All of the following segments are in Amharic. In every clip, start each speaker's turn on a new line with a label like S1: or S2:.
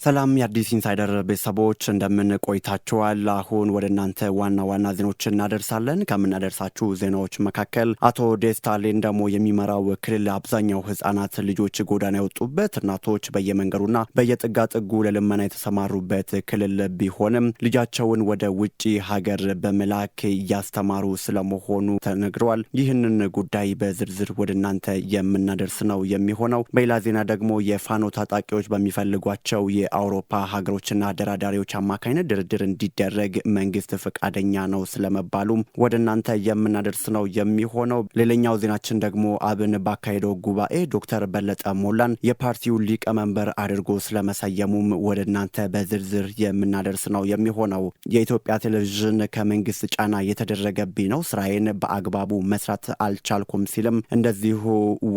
S1: ሰላም የአዲስ ኢንሳይደር ቤተሰቦች እንደምን ቆይታችኋል? አሁን ወደ እናንተ ዋና ዜናዎችን እናደርሳለን። ከምናደርሳችሁ ዜናዎች መካከል አቶ ደስታ ሌዳሞ የሚመራው ክልል አብዛኛው ህፃናት ልጆች ጎዳና የወጡበት፣ እናቶች በየመንገዱና በየጥጋ ጥጉ ለልመና የተሰማሩበት ክልል ቢሆንም ልጃቸውን ወደ ውጪ ሀገር በመላክ እያስተማሩ ስለመሆኑ ተነግሯል። ይህንን ጉዳይ በዝርዝር ወደ እናንተ የምናደርስ ነው የሚሆነው። በሌላ ዜና ደግሞ የፋኖ ታጣቂዎች በሚፈልጓቸው የአውሮፓ ሀገሮችና አደራዳሪዎች አማካይነት ድርድር እንዲደረግ መንግስት ፈቃደኛ ነው ስለመባሉም ወደ እናንተ የምናደርስ ነው የሚሆነው። ሌላኛው ዜናችን ደግሞ አብን ባካሄደው ጉባኤ ዶክተር በለጠ ሞላን የፓርቲው ሊቀመንበር አድርጎ ስለመሰየሙም ወደ እናንተ በዝርዝር የምናደርስ ነው የሚሆነው። የኢትዮጵያ ቴሌቪዥን ከመንግስት ጫና የተደረገብኝ ነው፣ ስራዬን በአግባቡ መስራት አልቻልኩም ሲልም እንደዚሁ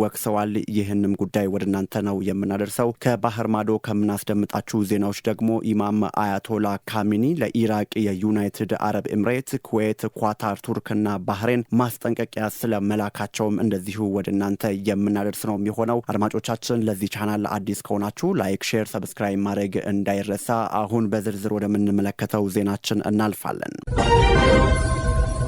S1: ወቅሰዋል። ይህንም ጉዳይ ወደ እናንተ ነው የምናደርሰው። ከባህር ማዶ ከምናስደምጣ ዜናዎች ደግሞ ኢማም አያቶላ ካሚኒ ለኢራቅ የዩናይትድ አረብ ኤምሬት፣ ኩዌት፣ ኳታር፣ ቱርክና ባህሬን ማስጠንቀቂያ ስለመላካቸውም እንደዚሁ ወደ እናንተ የምናደርስ ነው የሚሆነው። አድማጮቻችን ለዚህ ቻናል አዲስ ከሆናችሁ ላይክ፣ ሼር፣ ሰብስክራይብ ማድረግ እንዳይረሳ። አሁን በዝርዝር ወደምንመለከተው ዜናችን እናልፋለን።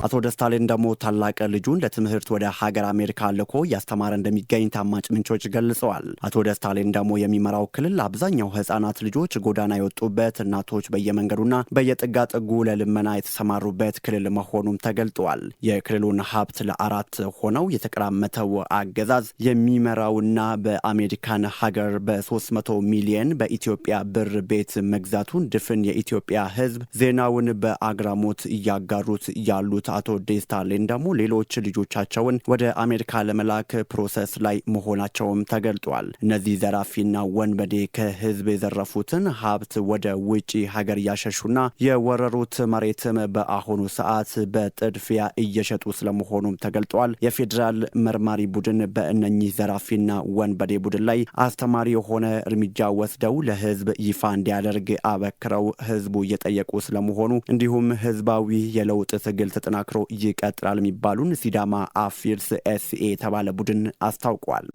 S1: አቶ ደስታ ሌዳሞ ታላቅ ልጁን ለትምህርት ወደ ሀገር አሜሪካ ልኮ እያስተማረ እንደሚገኝ ታማኝ ምንጮች ገልጸዋል። አቶ ደስታ ሌዳሞ የሚመራው ክልል አብዛኛው ህፃናት ልጆች ጎዳና የወጡበት፣ እናቶች በየመንገዱና በየጥጋ ጥጉ ለልመና የተሰማሩበት ክልል መሆኑም ተገልጧል። የክልሉን ሀብት ለአራት ሆነው የተቀራመተው አገዛዝ የሚመራውና በአሜሪካን ሀገር በ300 ሚሊዮን በኢትዮጵያ ብር ቤት መግዛቱን ድፍን የኢትዮጵያ ህዝብ ዜናውን በአግራሞት እያጋሩት ያሉት አቶ ደስታ ሌዳሞ ሌሎች ልጆቻቸውን ወደ አሜሪካ ለመላክ ፕሮሰስ ላይ መሆናቸውም ተገልጧል። እነዚህ ዘራፊና ወንበዴ ከህዝብ የዘረፉትን ሀብት ወደ ውጪ ሀገር እያሸሹና የወረሩት መሬትም በአሁኑ ሰዓት በጥድፊያ እየሸጡ ስለመሆኑም ተገልጧል። የፌዴራል መርማሪ ቡድን በእነኚህ ዘራፊና ወንበዴ ቡድን ላይ አስተማሪ የሆነ እርምጃ ወስደው ለህዝብ ይፋ እንዲያደርግ አበክረው ህዝቡ እየጠየቁ ስለመሆኑ እንዲሁም ህዝባዊ የለውጥ ትግል ተጠናክሮ ይቀጥላል የሚባሉን ሲዳማ አፊርስ ኤስኤ የተባለ ቡድን አስታውቋል።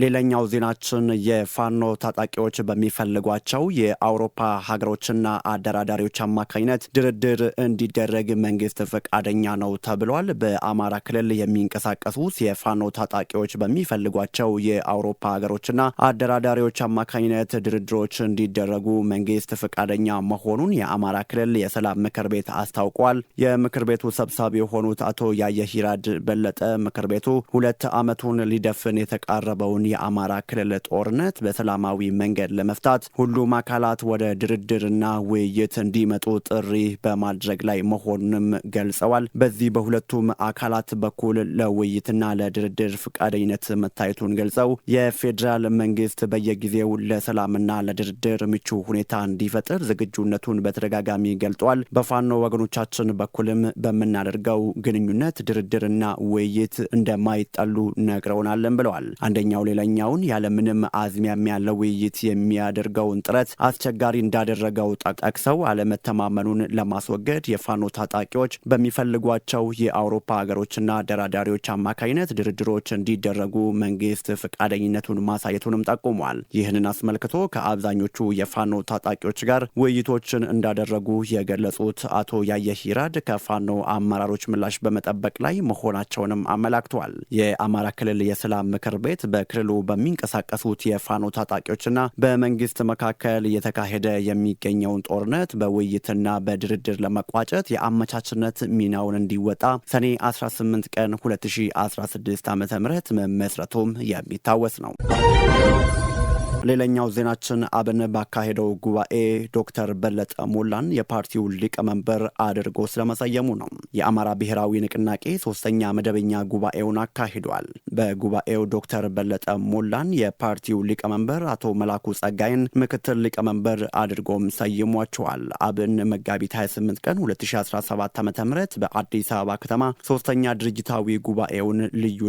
S1: ሌላኛው ዜናችን የፋኖ ታጣቂዎች በሚፈልጓቸው የአውሮፓ ሀገሮችና አደራዳሪዎች አማካኝነት ድርድር እንዲደረግ መንግስት ፈቃደኛ ነው ተብሏል። በአማራ ክልል የሚንቀሳቀሱት የፋኖ ታጣቂዎች በሚፈልጓቸው የአውሮፓ ሀገሮችና አደራዳሪዎች አማካኝነት ድርድሮች እንዲደረጉ መንግስት ፈቃደኛ መሆኑን የአማራ ክልል የሰላም ምክር ቤት አስታውቋል። የምክር ቤቱ ሰብሳቢ የሆኑት አቶ ያየሂራድ በለጠ ምክር ቤቱ 2 ዓመቱን ሊደፍን የተቃረበውን የአማራ ክልል ጦርነት በሰላማዊ መንገድ ለመፍታት ሁሉም አካላት ወደ ድርድርና ውይይት እንዲመጡ ጥሪ በማድረግ ላይ መሆኑንም ገልጸዋል። በዚህ በሁለቱም አካላት በኩል ለውይይትና ለድርድር ፈቃደኝነት መታየቱን ገልጸው የፌዴራል መንግስት በየጊዜው ለሰላምና ለድርድር ምቹ ሁኔታ እንዲፈጥር ዝግጁነቱን በተደጋጋሚ ገልጧል። በፋኖ ወገኖቻችን በኩልም በምናደርገው ግንኙነት ድርድርና ውይይት እንደማይጠሉ ነግረውናለን ብለዋል። አንደኛው ሌላኛውን ያለምንም አዝማሚያ ያለው ውይይት የሚያደርገውን ጥረት አስቸጋሪ እንዳደረገው ጠቅሰው አለመተማመኑን ለማስወገድ የፋኖ ታጣቂዎች በሚፈልጓቸው የአውሮፓ ሀገሮችና አደራዳሪዎች አማካኝነት ድርድሮች እንዲደረጉ መንግስት ፈቃደኝነቱን ማሳየቱንም ጠቁሟል። ይህንን አስመልክቶ ከአብዛኞቹ የፋኖ ታጣቂዎች ጋር ውይይቶችን እንዳደረጉ የገለጹት አቶ ያየሂራድ ከፋኖ አመራሮች ምላሽ በመጠበቅ ላይ መሆናቸውንም አመላክቷል። የአማራ ክልል የሰላም ምክር ቤት በክልሉ በሚንቀሳቀሱት የፋኖ ታጣቂዎችና በመንግስት መካከል እየተካሄደ የሚገኘውን ጦርነት በውይይትና በድርድር ለመቋጨት የአመቻችነት ሚናውን እንዲወጣ ሰኔ 18 ቀን 2016 ዓ.ም መመስረቱም የሚታወስ ነው። ሌላኛው ዜናችን አብን ባካሄደው ጉባኤ ዶክተር በለጠ ሞላን የፓርቲው ሊቀመንበር አድርጎ ስለመሰየሙ ነው። የአማራ ብሔራዊ ንቅናቄ 3ኛ መደበኛ ጉባኤውን አካሂዷል። በጉባኤው ዶክተር በለጠ ሞላን የፓርቲው ሊቀመንበር፣ አቶ መላኩ ጸጋይን ምክትል ሊቀመንበር አድርጎም ሰይሟቸዋል። አብን መጋቢት 28 ቀን 2017 ዓ.ም በአዲስ አበባ ከተማ 3ኛ ድርጅታዊ ጉባኤውን ልዩ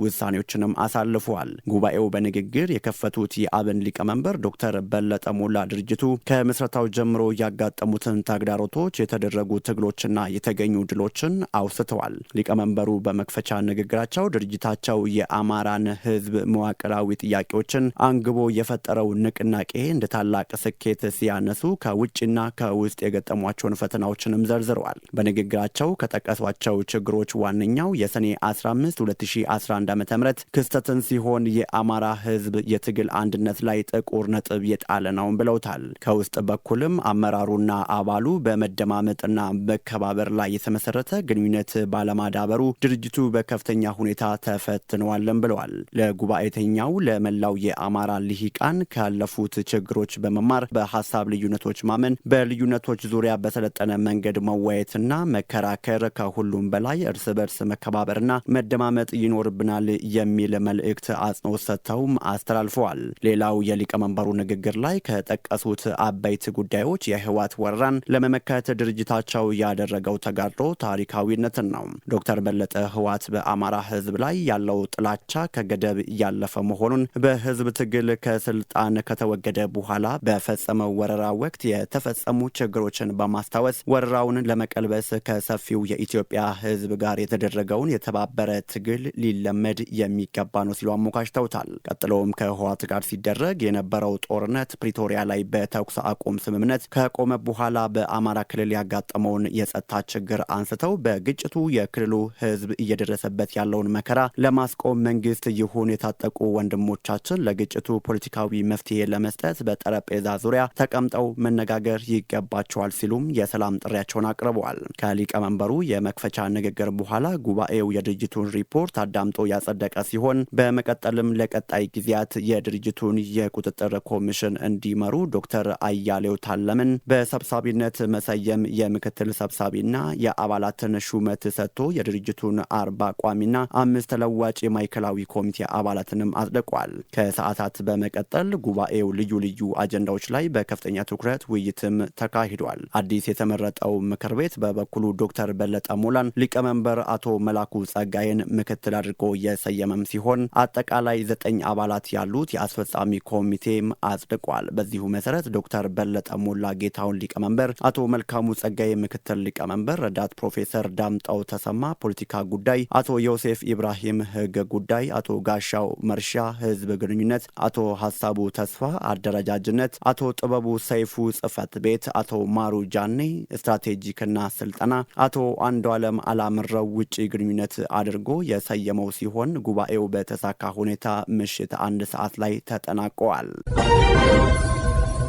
S1: ውሳኔዎችንም አሳልፈዋል። ጉባኤው በንግግር የከፈቱት የአብን መድን ሊቀመንበር ዶክተር በለጠ ሞላ ድርጅቱ ከምስረታው ጀምሮ ያጋጠሙትን ተግዳሮቶች፣ የተደረጉ ትግሎችና የተገኙ ድሎችን አውስተዋል። ሊቀመንበሩ በመክፈቻ ንግግራቸው ድርጅታቸው የአማራን ሕዝብ መዋቅራዊ ጥያቄዎችን አንግቦ የፈጠረው ንቅናቄ እንደ ታላቅ ስኬት ሲያነሱ ከውጭና ከውስጥ የገጠሟቸውን ፈተናዎችንም ዘርዝረዋል። በንግግራቸው ከጠቀሷቸው ችግሮች ዋነኛው የሰኔ 15 2011 ዓ.ም ክስተትን ሲሆን የአማራ ሕዝብ የትግል አንድነት ላይ ጥቁር ነጥብ የጣለ ነው ብለውታል። ከውስጥ በኩልም አመራሩና አባሉ በመደማመጥና መከባበር ላይ የተመሰረተ ግንኙነት ባለማዳበሩ ድርጅቱ በከፍተኛ ሁኔታ ተፈትነዋልም ብለዋል። ለጉባኤተኛው ለመላው የአማራ ልሂቃን ካለፉት ችግሮች በመማር በሐሳብ ልዩነቶች ማመን፣ በልዩነቶች ዙሪያ በሰለጠነ መንገድ መወያየትና መከራከር፣ ከሁሉም በላይ እርስ በርስ መከባበርና መደማመጥ ይኖርብናል የሚል መልእክት አጽንኦት ሰጥተውም አስተላልፈዋል። ሌላው የሊቀመንበሩ ንግግር ላይ ከጠቀሱት አበይት ጉዳዮች የህወሓት ወረራን ለመመከት ድርጅታቸው ያደረገው ተጋድሎ ታሪካዊነትን ነው። ዶክተር በለጠ ህወሓት በአማራ ህዝብ ላይ ያለው ጥላቻ ከገደብ ያለፈ መሆኑን በህዝብ ትግል ከስልጣን ከተወገደ በኋላ በፈጸመው ወረራ ወቅት የተፈጸሙ ችግሮችን በማስታወስ ወረራውን ለመቀልበስ ከሰፊው የኢትዮጵያ ህዝብ ጋር የተደረገውን የተባበረ ትግል ሊለመድ የሚገባ ነው ሲሉ አሞካሽተውታል። ቀጥሎም ከህወሓት ጋር ሲደረግ የነበረው ጦርነት ፕሪቶሪያ ላይ በተኩስ አቁም ስምምነት ከቆመ በኋላ በአማራ ክልል ያጋጠመውን የጸጥታ ችግር አንስተው በግጭቱ የክልሉ ህዝብ እየደረሰበት ያለውን መከራ ለማስቆም መንግስት ይሁን የታጠቁ ወንድሞቻችን ለግጭቱ ፖለቲካዊ መፍትሄ ለመስጠት በጠረጴዛ ዙሪያ ተቀምጠው መነጋገር ይገባቸዋል ሲሉም የሰላም ጥሪያቸውን አቅርበዋል። ከሊቀመንበሩ የመክፈቻ ንግግር በኋላ ጉባኤው የድርጅቱን ሪፖርት አዳምጦ ያጸደቀ ሲሆን በመቀጠልም ለቀጣይ ጊዜያት የድርጅቱን የቁጥጥር ኮሚሽን እንዲመሩ ዶክተር አያሌው ታለምን በሰብሳቢነት መሰየም፣ የምክትል ሰብሳቢና የአባላትን ሹመት ሰጥቶ የድርጅቱን 40 ቋሚና 5 ተለዋጭ የማዕከላዊ ኮሚቴ አባላትንም አጽድቋል። ከሰዓታት በመቀጠል ጉባኤው ልዩ ልዩ አጀንዳዎች ላይ በከፍተኛ ትኩረት ውይይትም ተካሂዷል። አዲስ የተመረጠው ምክር ቤት በበኩሉ ዶክተር በለጠ ሞላን ሊቀመንበር፣ አቶ መላኩ ጸጋይን ምክትል አድርጎ የሰየመም ሲሆን አጠቃላይ 9 አባላት ያሉት የአስፈጻሚ ኮሚቴም አጽድቋል። በዚሁ መሰረት ዶክተር በለጠ ሞላ ጌታውን ሊቀመንበር፣ አቶ መልካሙ ጸጋይ ምክትል ሊቀመንበር፣ ረዳት ፕሮፌሰር ዳምጣው ተሰማ ፖለቲካ ጉዳይ፣ አቶ ዮሴፍ ኢብራሂም ህግ ጉዳይ፣ አቶ ጋሻው መርሻ ህዝብ ግንኙነት፣ አቶ ሐሳቡ ተስፋ አደረጃጅነት፣ አቶ ጥበቡ ሰይፉ ጽህፈት ቤት፣ አቶ ማሩ ጃኔ ስትራቴጂክና ስልጠና፣ አቶ አንዱ ዓለም አላምረው ውጪ ግንኙነት አድርጎ የሰየመው ሲሆን ጉባኤው በተሳካ ሁኔታ ምሽት 1 ሰዓት ላይ ተጠናቀዋል።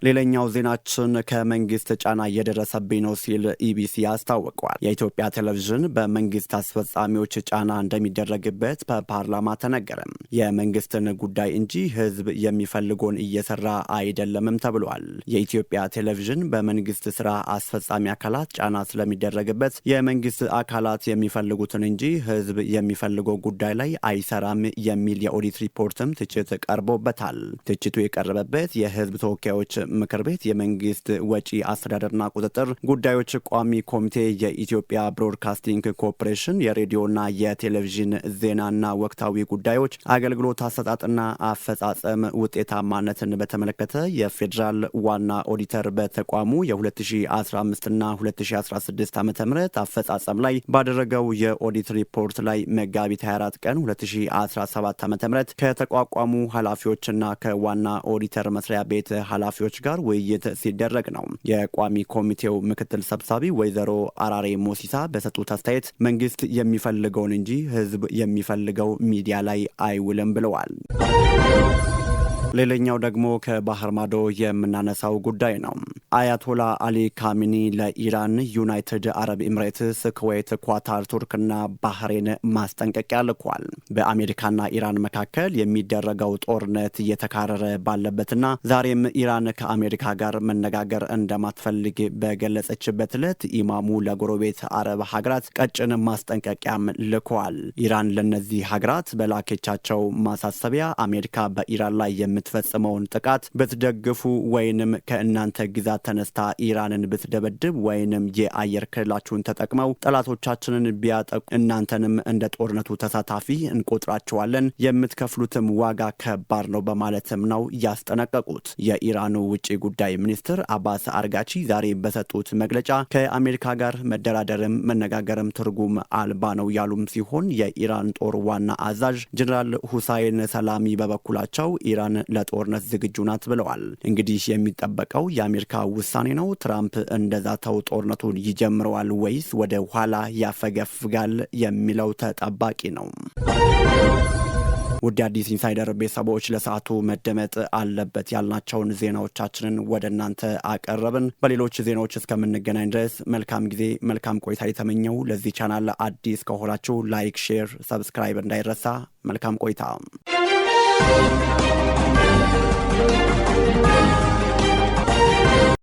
S1: ሌላኛው ዜናችን ከመንግስት ጫና እየደረሰብኝ ነው ሲል ኢቢሲ አስታውቋል። የኢትዮጵያ ቴሌቪዥን በመንግስት አስፈጻሚዎች ጫና እንደሚደረግበት በፓርላማ ተነገረ። የመንግስትን ጉዳይ እንጂ ህዝብ የሚፈልገውን እየሰራ አይደለምም ተብሏል። የኢትዮጵያ ቴሌቪዥን በመንግስት ስራ አስፈጻሚ አካላት ጫና ስለሚደረግበት የመንግስት አካላት የሚፈልጉትን እንጂ ህዝብ የሚፈልገው ጉዳይ ላይ አይሰራም የሚል የኦዲት ሪፖርትም ትችት ቀርቦበታል። ትችቱ የቀረበበት የህዝብ ተወካዮች ምክር ቤት የመንግስት ወጪ አስተዳደርና ቁጥጥር ጉዳዮች ቋሚ ኮሚቴ፣ የኢትዮጵያ ብሮድካስቲንግ ኮርፖሬሽን የሬዲዮና የቴሌቪዥን ዜናና ወቅታዊ ጉዳዮች አገልግሎት አሰጣጥና አፈጻጸም ውጤታማነትን በተመለከተ የፌዴራል ዋና ኦዲተር በተቋሙ የ2015ና 2016 ዓ.ም አፈጻጸም ላይ ባደረገው የኦዲት ሪፖርት ላይ መጋቢት 24 ቀን 2017 ዓ.ም ከተቋቋሙ ኃላፊዎችና ከዋና ኦዲተር መስሪያ ቤት ኃላፊዎች ጋር ውይይት ሲደረግ ነው። የቋሚ ኮሚቴው ምክትል ሰብሳቢ ወይዘሮ አራሬ ሞሲሳ በሰጡት አስተያየት መንግስት የሚፈልገውን እንጂ ህዝብ የሚፈልገው ሚዲያ ላይ አይውልም ብለዋል። ሌላኛው ደግሞ ከባህር ማዶ የምናነሳው ጉዳይ ነው። አያቶላ አሊ ካሚኒ ለኢራን፣ ዩናይትድ አረብ ኤምሬትስ፣ ኩዌት፣ ኳታር፣ ቱርክና ባህሬን ማስጠንቀቂያ ልኳል። በአሜሪካና ኢራን መካከል የሚደረገው ጦርነት እየተካረረ ባለበትና ዛሬም ኢራን ከአሜሪካ ጋር መነጋገር እንደማትፈልግ በገለጸችበት ዕለት ኢማሙ ለጎረቤት አረብ ሀገራት ቀጭን ማስጠንቀቂያም ልኳል። ኢራን ለነዚህ ሀገራት በላከቻቸው ማሳሰቢያ አሜሪካ በኢራን ላይ የምትፈጽመውን ጥቃት ብትደግፉ ወይንም ከእናንተ ግዛት ተነስታ ኢራንን ብትደበድብ ወይንም የአየር ክልላችሁን ተጠቅመው ጠላቶቻችንን ቢያጠቁ እናንተንም እንደ ጦርነቱ ተሳታፊ እንቆጥራቸዋለን፣ የምትከፍሉትም ዋጋ ከባድ ነው በማለትም ነው ያስጠነቀቁት። የኢራኑ ውጪ ጉዳይ ሚኒስትር አባስ አርጋቺ ዛሬ በሰጡት መግለጫ ከአሜሪካ ጋር መደራደርም መነጋገርም ትርጉም አልባ ነው ያሉም ሲሆን የኢራን ጦር ዋና አዛዥ ጀነራል ሁሳይን ሰላሚ በበኩላቸው ኢራን ለጦርነት ዝግጁ ናት ብለዋል። እንግዲህ የሚጠበቀው የአሜሪካ ውሳኔ ነው። ትራምፕ እንደዛተው ጦርነቱን ይጀምረዋል ወይስ ወደ ኋላ ያፈገፍጋል የሚለው ተጠባቂ ነው። ውድ አዲስ ኢንሳይደር ቤተሰቦች ለሰዓቱ መደመጥ አለበት ያልናቸውን ዜናዎቻችንን ወደ እናንተ አቀረብን። በሌሎች ዜናዎች እስከምንገናኝ ድረስ መልካም ጊዜ፣ መልካም ቆይታ የተመኘው። ለዚህ ቻናል አዲስ ከሆናችሁ ላይክ፣ ሼር፣ ሰብስክራይብ እንዳይረሳ። መልካም ቆይታ።